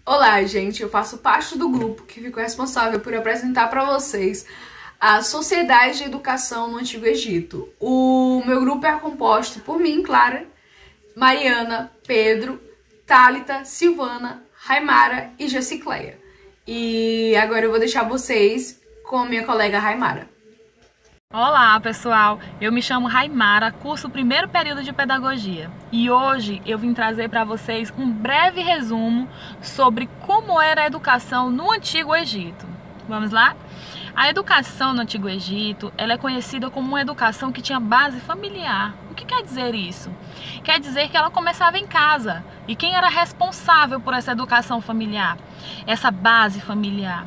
Olá, gente, eu faço parte do grupo que ficou responsável por apresentar para vocês a Sociedade de Educação no Antigo Egito. O meu grupo é composto por mim, Clara, Mariana, Pedro, Thalita, Silvana, Raimara e Jessicleia. E agora eu vou deixar vocês com a minha colega Raimara. Olá pessoal, eu me chamo Raimara, curso o primeiro período de Pedagogia e hoje eu vim trazer para vocês um breve resumo sobre como era a educação no Antigo Egito. Vamos lá? A educação no Antigo Egito, ela é conhecida como uma educação que tinha base familiar. O que quer dizer isso? Quer dizer que ela começava em casa. E quem era responsável por essa educação familiar? Essa base familiar.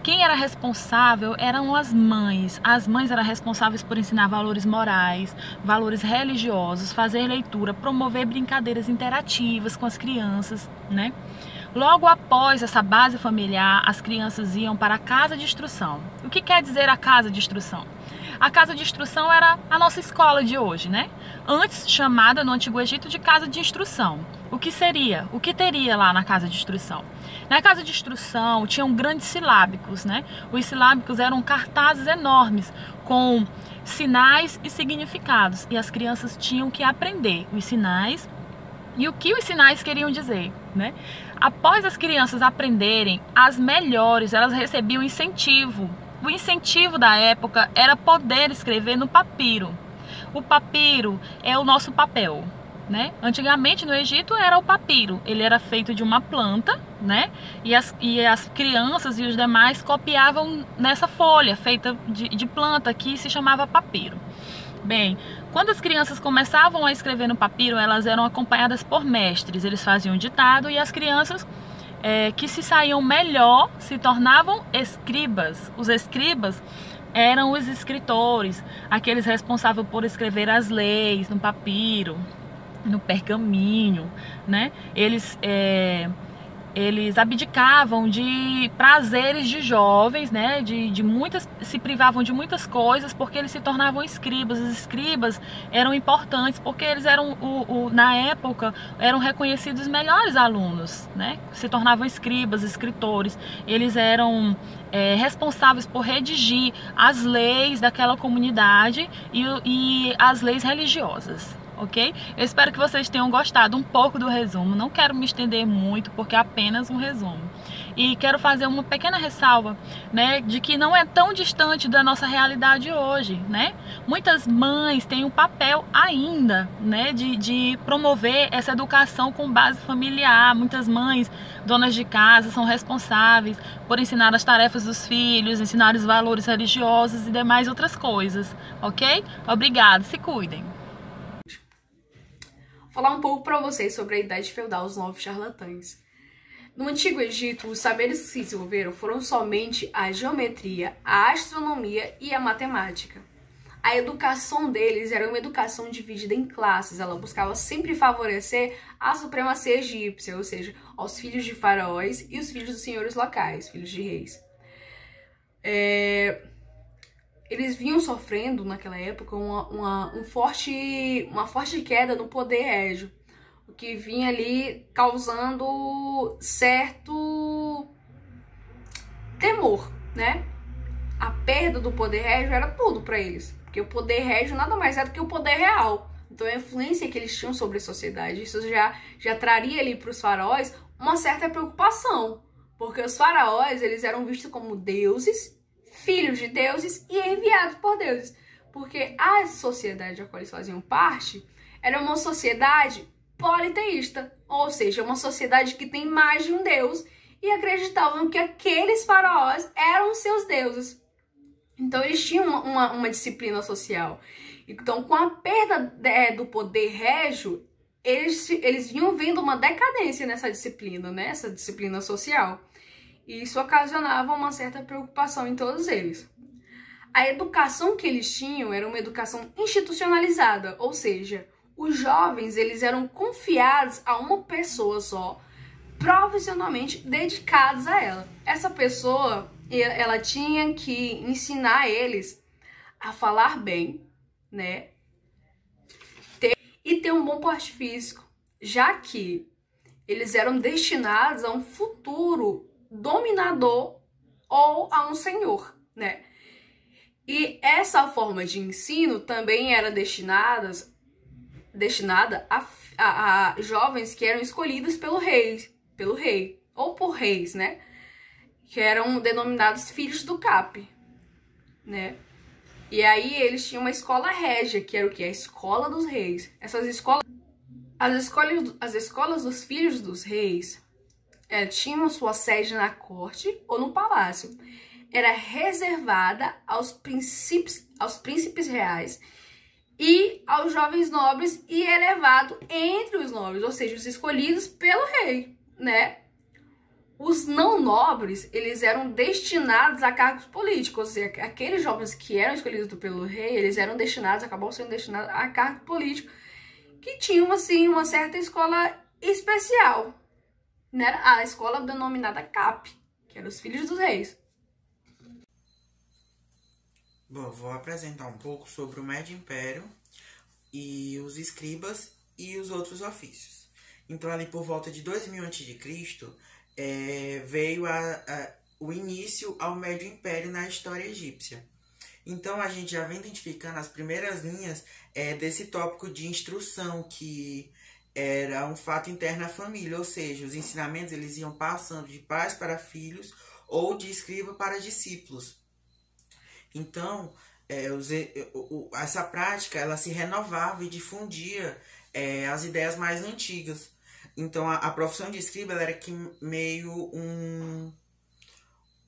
Quem era responsável eram as mães. As mães eram responsáveis por ensinar valores morais, valores religiosos, fazer leitura, promover brincadeiras interativas com as crianças, né? Logo após essa base familiar, as crianças iam para a casa de instrução. O que quer dizer a casa de instrução? A casa de instrução era a nossa escola de hoje, né? Antes chamada no Antigo Egito de casa de instrução. O que seria? O que teria lá na casa de instrução? Na casa de instrução tinham grandes silábicos, né? Os silábicos eram cartazes enormes com sinais e significados. E as crianças tinham que aprender os sinais e o que os sinais queriam dizer, né? Após as crianças aprenderem, as melhores, elas recebiam incentivo. O incentivo da época era poder escrever no papiro. O papiro é o nosso papel, né? Antigamente no Egito era o papiro. Ele era feito de uma planta, né? E as crianças e os demais copiavam nessa folha feita de planta que se chamava papiro. Bem, quando as crianças começavam a escrever no papiro, elas eram acompanhadas por mestres. Eles faziam ditado e as crianças que se saíam melhor se tornavam escribas. Os escribas eram os escritores, aqueles responsáveis por escrever as leis no papiro, no pergaminho, né? Eles abdicavam de prazeres de jovens, né? Se privavam de muitas coisas porque eles se tornavam escribas. Os escribas eram importantes porque eles eram, na época, eram reconhecidos os melhores alunos, né? Se tornavam escribas, escritores. Eles eram responsáveis por redigir as leis daquela comunidade e as leis religiosas. Ok? Eu espero que vocês tenham gostado um pouco do resumo. Não quero me estender muito porque é apenas um resumo. E quero fazer uma pequena ressalva, né, de que não é tão distante da nossa realidade hoje, né? Muitas mães têm um papel ainda, né, de promover essa educação com base familiar. Muitas mães, donas de casa, são responsáveis por ensinar as tarefas dos filhos, ensinar os valores religiosos e demais outras coisas, ok? Obrigada, se cuidem. Falar um pouco para vocês sobre a Idade Feudal, os Novos Charlatães. No Antigo Egito, os saberes que se desenvolveram foram somente a geometria, a astronomia e a matemática. A educação deles era uma educação dividida em classes, ela buscava sempre favorecer a supremacia egípcia, ou seja, aos filhos de faraós e os filhos dos senhores locais, filhos de reis. Eles vinham sofrendo, naquela época, uma forte queda no poder régio, o que vinha ali causando certo temor, né? A perda do poder régio era tudo para eles, porque o poder régio nada mais é do que o poder real. Então a influência que eles tinham sobre a sociedade, isso já traria ali para os faraós uma certa preocupação, porque os faraós, eles eram vistos como deuses, filhos de deuses e enviados por deuses, porque a sociedade a qual eles faziam parte era uma sociedade politeísta, ou seja, uma sociedade que tem mais de um deus e acreditavam que aqueles faraós eram seus deuses. Então eles tinham uma disciplina social. Então, com a perda do poder régio, eles vinham vendo uma decadência nessa disciplina, né? Essa disciplina social. E isso ocasionava uma certa preocupação em todos eles. A educação que eles tinham era uma educação institucionalizada, ou seja, os jovens eles eram confiados a uma pessoa só, profissionalmente dedicados a ela. Essa pessoa, ela tinha que ensinar eles a falar bem, né? E ter um bom porte físico, já que eles eram destinados a um futuro dominador ou a um senhor, né? E essa forma de ensino também era destinada a jovens que eram escolhidos pelo rei, ou por reis, né? Que eram denominados filhos do Cap, né? E aí eles tinham uma escola régia, que era o quê? A escola dos reis. Essas escolas, as escolas dos filhos dos reis tinham sua sede na corte ou no palácio. Era reservada aos príncipes reais e aos jovens nobres e elevado entre os nobres, ou seja, os escolhidos pelo rei, né? Os não nobres, eles eram destinados a cargos políticos, ou seja, aqueles jovens que eram escolhidos pelo rei, eles eram acabavam sendo destinados a cargo político, que tinham, assim, uma certa escola especial, né? A escola denominada Cap, que eram os filhos dos reis. Bom, vou apresentar um pouco sobre o Médio Império e os escribas e os outros ofícios. Então, ali por volta de 2000 a.C., veio o início ao Médio Império na história egípcia. Então, a gente já vem identificando as primeiras linhas desse tópico de instrução, que era um fato interno à família, ou seja, os ensinamentos eles iam passando de pais para filhos ou de escriba para discípulos. Então, essa prática ela se renovava e difundia as ideias mais antigas. Então, a profissão de escriba ela era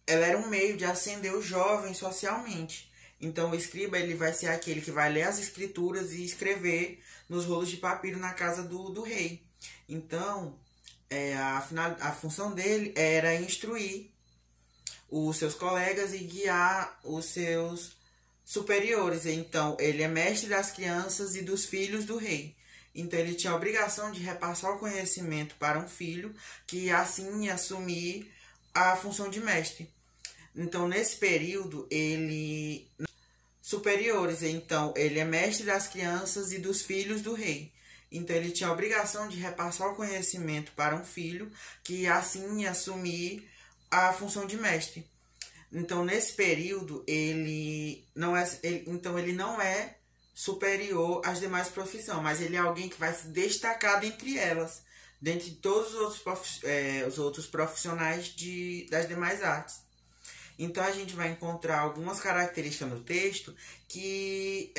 ela era um meio de ascender os jovens socialmente. Então, o escriba ele vai ser aquele que vai ler as escrituras e escrever nos rolos de papiro na casa do rei. Então, a função dele era instruir os seus colegas e guiar os seus superiores. Então, ele é mestre das crianças e dos filhos do rei. Então, ele tinha a obrigação de repassar o conhecimento para um filho que assim ia assumir a função de mestre. Então, nesse período, superiores. Então, ele é mestre das crianças e dos filhos do rei. Então, ele tinha a obrigação de repassar o conhecimento para um filho que assim ia assumir a função de mestre. Então, nesse período, ele não é superior às demais profissões, mas ele é alguém que vai se destacar dentre elas, dentre todos os outros profissionais das demais artes. Então, a gente vai encontrar algumas características no texto que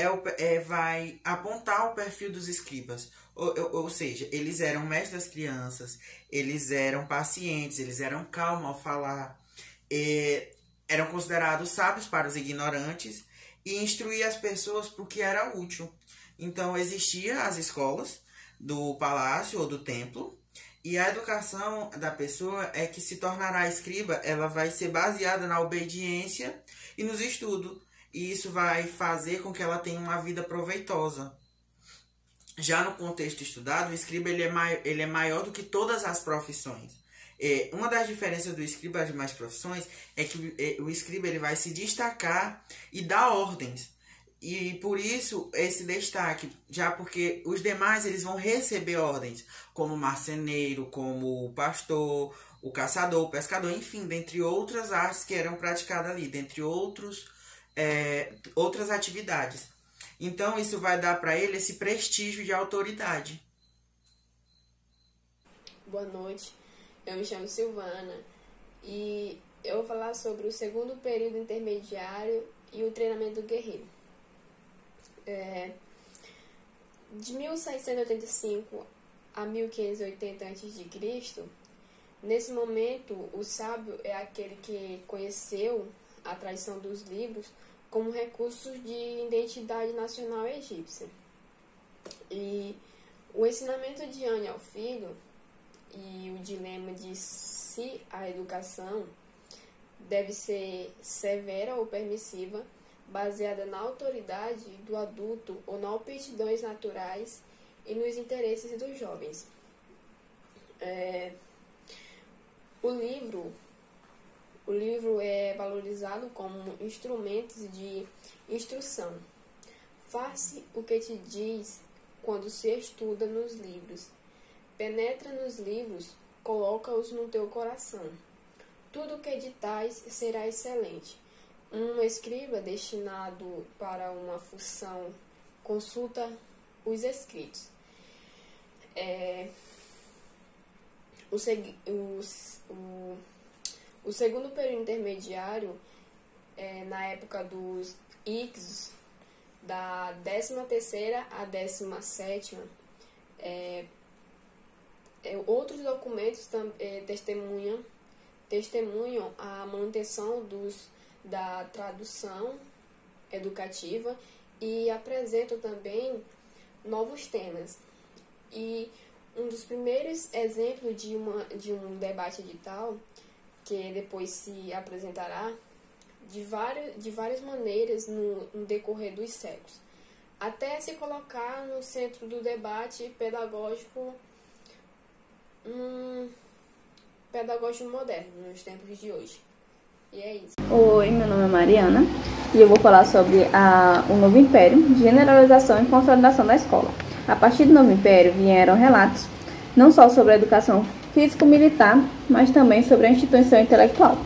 vai apontar o perfil dos escribas. Ou seja, eles eram mestres das crianças, eles eram pacientes, eles eram calmos ao falar, eram considerados sábios para os ignorantes e instruir as pessoas para o que era útil. Então, existiam as escolas do palácio ou do templo, e a educação da pessoa que se tornará escriba, ela vai ser baseada na obediência e nos estudos. E isso vai fazer com que ela tenha uma vida proveitosa. Já no contexto estudado, o escriba ele é maior do que todas as profissões. Uma das diferenças do escriba das demais profissões é que o escriba ele vai se destacar e dar ordens. E por isso esse destaque, já porque os demais eles vão receber ordens, como o marceneiro, como o pastor, o caçador, o pescador, enfim, dentre outras artes que eram praticadas ali, dentre outras atividades. Então isso vai dar para ele esse prestígio de autoridade. Boa noite, eu me chamo Silvana e eu vou falar sobre o segundo período intermediário e o treinamento do guerreiro. De 1685 a 1580 a.C., nesse momento, o sábio é aquele que conheceu a tradição dos livros como recursos de identidade nacional egípcia. E o ensinamento de Anne ao filho e o dilema de se a educação deve ser severa ou permissiva, baseada na autoridade do adulto ou nas aptidões naturais e nos interesses dos jovens. O livro é valorizado como instrumentos de instrução. Faz o que te diz quando se estuda nos livros. penetra nos livros, coloca-os no teu coração. Tudo que editais será excelente. Um escriba destinado para uma função consulta os escritos. O segundo período intermediário, na época dos Ixos, da 13ª à 17ª, outros documentos testemunham a manutenção da tradução educativa e apresentam também novos temas. E um dos primeiros exemplos de um debate edital, que depois se apresentará de várias maneiras no decorrer dos séculos, até se colocar no centro do debate pedagógico moderno, nos tempos de hoje. E é isso. Oi, meu nome é Mariana e eu vou falar sobre o Novo Império, generalização e consolidação da escola. A partir do Novo Império vieram relatos não só sobre a educação físico-militar, mas também sobre a instituição intelectual,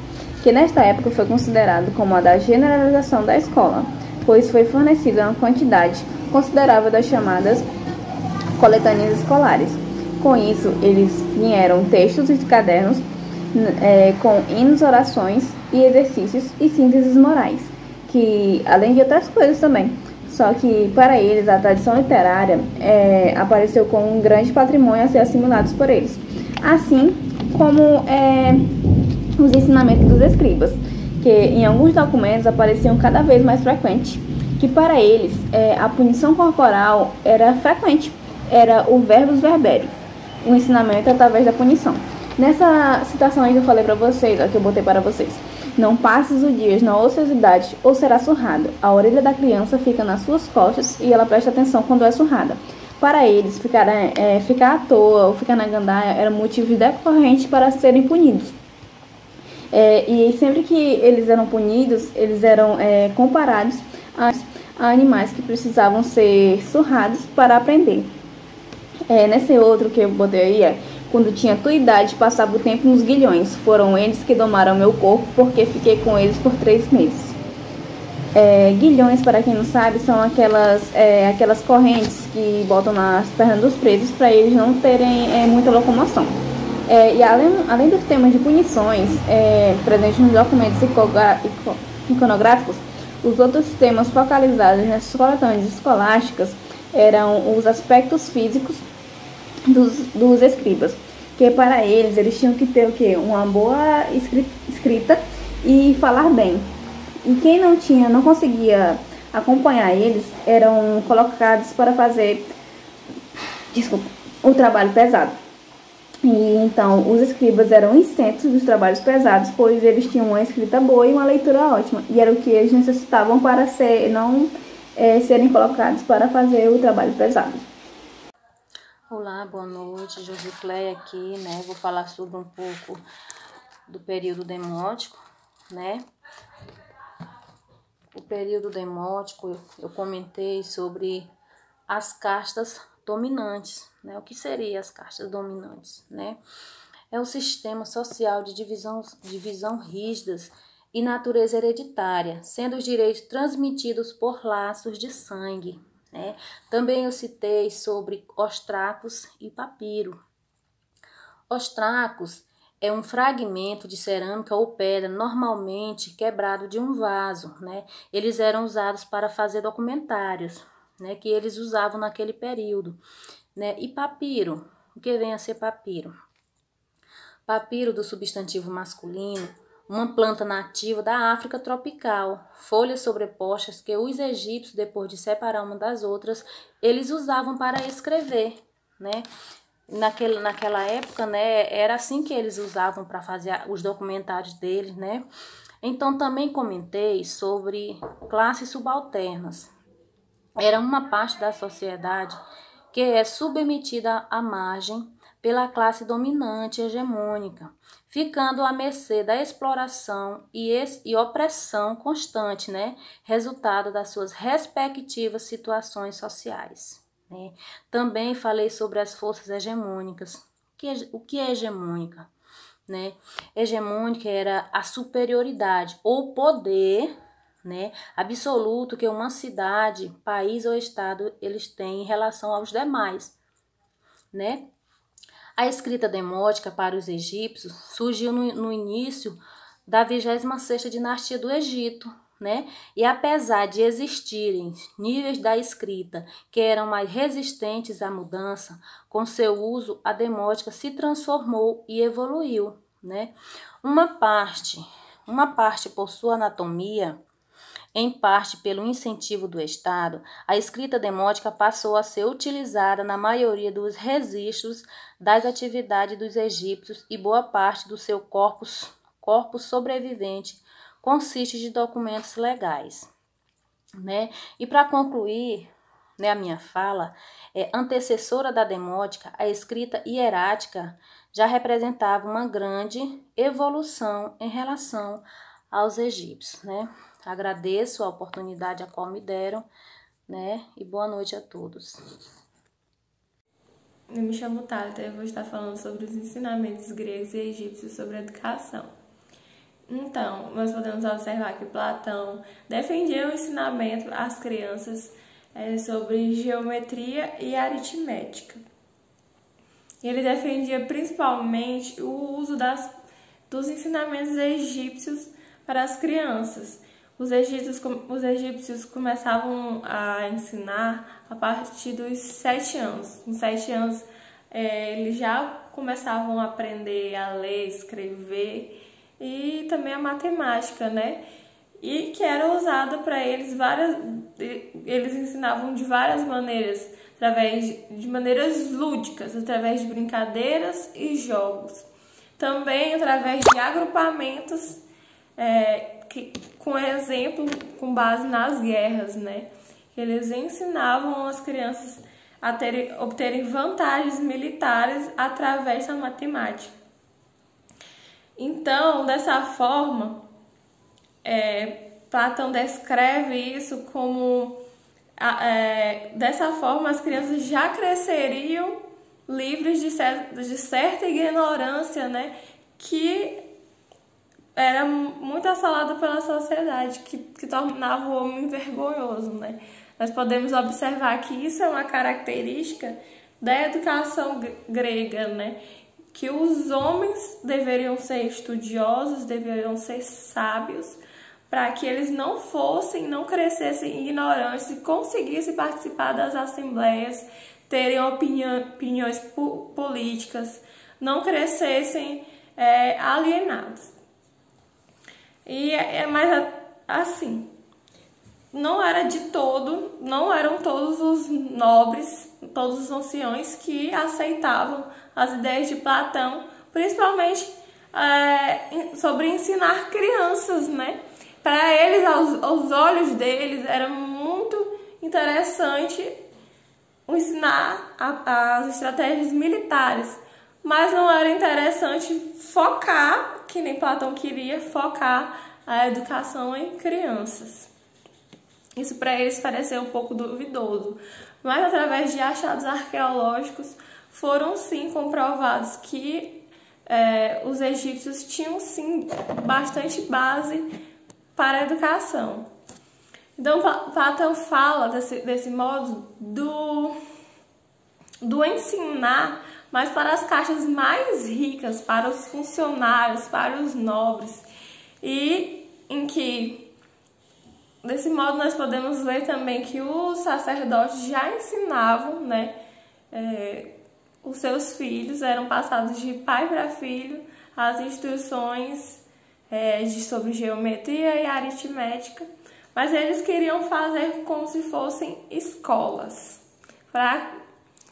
que nesta época foi considerado como a da generalização da escola, pois foi fornecida uma quantidade considerável das chamadas coletâneas escolares. Com isso, eles vieram textos e cadernos com hinos, orações e exercícios e sínteses morais, que além de outras coisas também. Só que para eles a tradição literária apareceu como um grande patrimônio a ser assimilado por eles, assim como os ensinamentos dos escribas, que em alguns documentos apareciam cada vez mais frequente, que para eles a punição corporal era frequente, era o verbus verbere, o ensinamento através da punição. Nessa citação aí que eu falei para vocês, que eu botei para vocês: não passes o dia na ociosidade ou será surrado. A orelha da criança fica nas suas costas e ela presta atenção quando é surrada. Para eles, ficar à toa ou ficar na gandaia era motivo decorrente para serem punidos. E sempre que eles eram punidos, eles eram comparados a animais que precisavam ser surrados para aprender. Nesse outro que eu botei aí, quando tinha tua idade, passava o tempo nos guilhões. Foram eles que domaram meu corpo, porque fiquei com eles por 3 meses. Guilhões, para quem não sabe, são aquelas correntes que botam nas pernas dos presos para eles não terem muita locomoção. E além dos temas de punições presentes nos documentos iconográficos, os outros temas focalizados nessas coletâneas escolásticas eram os aspectos físicos dos escribas, que para eles tinham que ter o quê? Uma boa escrita e falar bem. E quem não conseguia acompanhar eles, eram colocados para fazer o trabalho pesado. E então os escribas eram isentos dos trabalhos pesados, pois eles tinham uma escrita boa e uma leitura ótima, e era o que eles necessitavam para serem colocados para fazer o trabalho pesado. Olá, boa noite, Josicléia aqui, né? Vou falar sobre um pouco do período demótico, né? O período demótico, eu comentei sobre as castas dominantes, né? O que seriam as castas dominantes, né? É o sistema social de divisão rígidas e natureza hereditária, sendo os direitos transmitidos por laços de sangue, né? Também eu citei sobre ostracos e papiro. Ostracos é um fragmento de cerâmica ou pedra, normalmente quebrado de um vaso, né? Eles eram usados para fazer documentários, né? Que eles usavam naquele período, né? E papiro, o que vem a ser papiro? Papiro, do substantivo masculino, uma planta nativa da África tropical, folhas sobrepostas que os egípcios, depois de separar uma das outras, eles usavam para escrever, né? Naquela época, né, era assim que eles usavam para fazer os documentários deles, né? Então, também comentei sobre classes subalternas. Era uma parte da sociedade que é submetida à margem pela classe dominante hegemônica, ficando à mercê da exploração e opressão constante, né? Resultado das suas respectivas situações sociais, né? Também falei sobre as forças hegemônicas, O que é hegemônica? Né? Hegemônica era a superioridade ou poder, né, absoluto que uma cidade, país ou estado eles têm em relação aos demais, né? A escrita demótica para os egípcios surgiu no início da 26ª dinastia do Egito, né? E apesar de existirem níveis da escrita que eram mais resistentes à mudança, com seu uso a demótica se transformou e evoluiu, né? Uma parte por sua anatomia, em parte pelo incentivo do Estado, a escrita demótica passou a ser utilizada na maioria dos registros das atividades dos egípcios e boa parte do seu corpus sobrevivente consiste de documentos legais, né? E para concluir, né, a minha fala, antecessora da demótica, a escrita hierática já representava uma grande evolução em relação aos egípcios, né? Agradeço a oportunidade a qual me deram, né? E boa noite a todos. Eu me chamo Thalita e eu vou estar falando sobre os ensinamentos gregos e egípcios sobre a educação. Então, nós podemos observar que Platão defendia o ensinamento às crianças sobre geometria e aritmética. Ele defendia principalmente o uso dos ensinamentos egípcios para as crianças. Os egípcios começavam a ensinar a partir dos 7 anos. Com 7 anos, eles já começavam a aprender a ler, escrever e também a matemática, né? E que era usada para eles eles ensinavam de várias maneiras, de maneiras lúdicas, através de brincadeiras e jogos. Também através de agrupamentos, com base nas guerras, né? Eles ensinavam as crianças a obterem vantagens militares através da matemática. Então, dessa forma, Platão descreve isso como... dessa forma, as crianças já cresceriam livres de certa ignorância, né? Que era muito assolada pela sociedade, que tornava o homem vergonhoso, né? Nós podemos observar que isso é uma característica da educação grega, né? Que os homens deveriam ser estudiosos, deveriam ser sábios, para que eles não crescessem ignorantes e conseguissem participar das assembleias, terem opiniões políticas, não crescessem alienados. Mas assim, não eram todos os nobres, todos os anciões que aceitavam as ideias de Platão, principalmente sobre ensinar crianças, né? Para eles, aos olhos deles, era muito interessante ensinar as estratégias militares, mas não era interessante focar, que nem Platão queria, focar a educação em crianças. Isso para eles pareceu um pouco duvidoso, mas através de achados arqueológicos foram sim comprovados que os egípcios tinham sim bastante base para a educação. Então Platão fala desse modo do ensinar, mas para as castas mais ricas, para os funcionários, para os nobres, e em que desse modo nós podemos ver também que os sacerdotes já ensinavam, né, os seus filhos, eram passados de pai para filho as instruções sobre geometria e aritmética, mas eles queriam fazer como se fossem escolas, para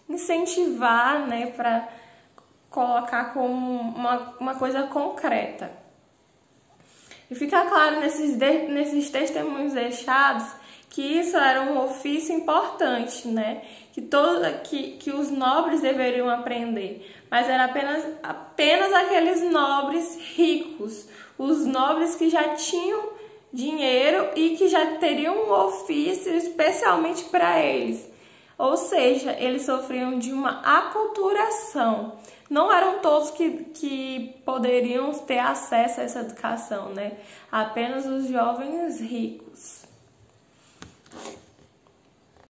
incentivar, né, para colocar como uma coisa concreta. E fica claro nesses testemunhos deixados que isso era um ofício importante, né, que os nobres deveriam aprender, mas era apenas aqueles nobres ricos, os nobres que já tinham dinheiro e que já teriam um ofício especialmente para eles. Ou seja, eles sofriam de uma aculturação. não eram todos que poderiam ter acesso a essa educação, né? Apenas os jovens ricos.